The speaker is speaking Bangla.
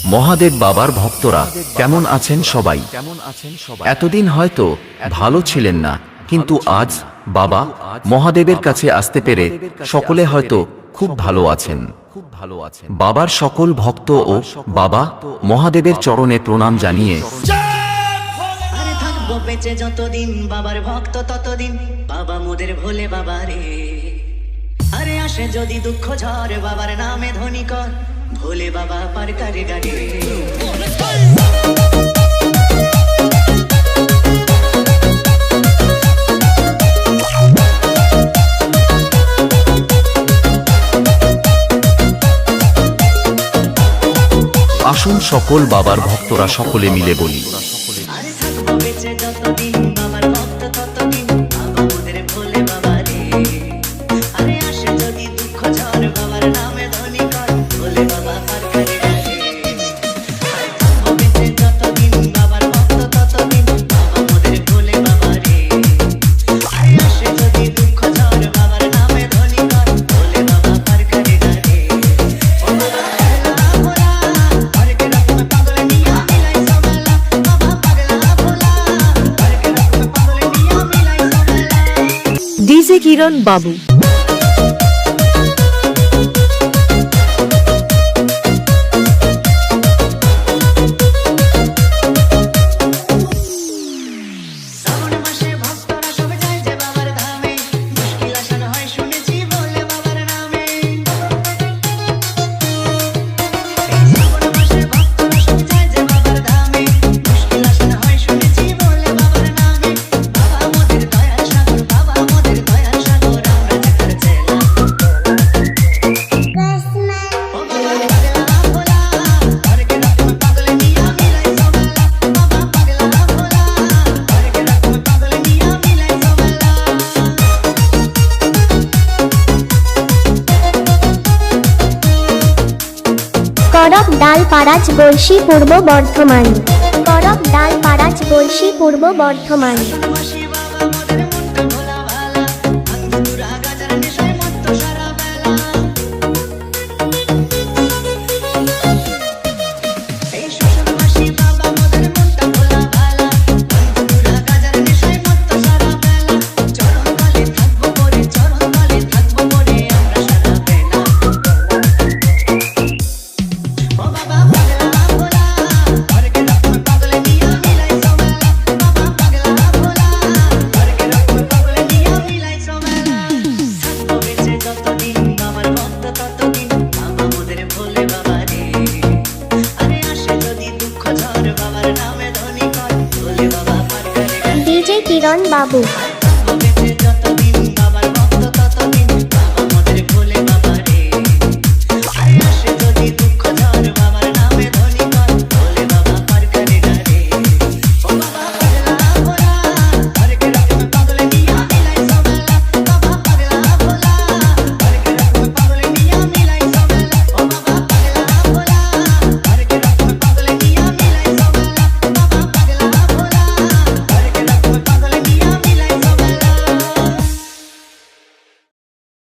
মহাদেব বাবার ভক্তরা কেমন আছেন সবাই? এতদিন হয়তো ভালো ছিলেন না, কিন্তু আজ বাবা মহাদেবের কাছে আসতে পেরে সকলে হয়তো খুব ভালো আছেন। বাবার সকল ভক্ত ও বাবা মহাদেবের চরণে প্রণাম জানিয়ে আরে থাকবো বেঁচে যতদিন বাবার ভক্ত ততদিন, বাবা মোদের ভোলে বাবা রে। আরে আসে যদি দুঃখ ঝড় বাবার নামে ধ্বনি কর, ভোলে বাবা পার করে গাড়ি। আসুন সকল বাবার ভক্তরা সকলে মিলে বলি, আরে থাকবো বেঁচে যতদিন বাবার ভক্ত ততদিন, বাবা মোদের ভোলে বাবা রে। আরে আসে যদি দুঃখ ঝড় বাবার নামে ধ্বনি কর, ভোলে বাবা পার করে গাড়ি। আরে থাকবো বেঁচে যতদিন বাবার ভক্ত ততদিন, বাবা মোদের ভোলে বাবা রে। আরে আসে যদি দুঃখ ঝড় বাবার নামে ধ্বনি কর, ভোলে বাবা পার করে গাড়ি। ও বাবা ভোলা পার করে রাখবে পাগল মিয়া মিলাই সবেলা, বাবা পাগলা ভোলা পার করে রাখবে পাগল মিয়া মিলাই সবেলা। ডিজে কিরণ বাবু। শ্রাবণ মাসে ভক্তরা সব যায় যে বাবার ধামে, মুশকিল আসান হয় শুনেছি বলে বাবার নামে। শ্রাবণ মাসে ভক্তরা সব যায় যে বাবার ধামে, মুশকিল আসান হয় শুনেছি বলে বাবার নামে। বাবা মোদের দয়ার সাগর, বাবা মোদের দয়ার সাগর, আমরা যেতার চেলা। ও বাবা পাগলা ভোলা পার করে রাখবে পাগল মিয়া মিলাই সবেলা, বাবা পাগলা ভোলা পার করে রাখবে পাগল মিয়া মিলাই সবেলা। করক ডাল পাড়াজ বলশী পূর্ব বর্ধমান। করক ডাল পাড়াজ বলশী পূর্ব বর্ধমান। মাসি বাবা মোদের মনটা ভোলা ভালা, আঙ্গুরা গাজার নেশায় মত্ত সারা বেলা। এই শ্বশুর মাসি বাবা মোদের মনটা ভোলা ভালা, আঙ্গুরা গাজার নেশায় মত্ত সারা বেলা। চরণ তলে থাকবো পরে, চরণ তলে থাকবো পরে আমরা সারা বেলা। ও বাবা পাগলা ভোলা পার করে রাখবে পাগল মিয়া মিলাই সবেলা, বাবা পাগলা ভোলা পার করে রাখবে পাগল মিয়া মিলাই সবেলা। থাকবো বেঁচে যতদিন বাবার ভক্ত ততদিন, বাবা মোদের ভোলে বাবা রে। আরে আসে যদি দুঃখ ঝড় বাবার নামে ধ্বনি কর, ভোলে বাবা পার করে গাড়ি। ডিজে কিরণ বাবু।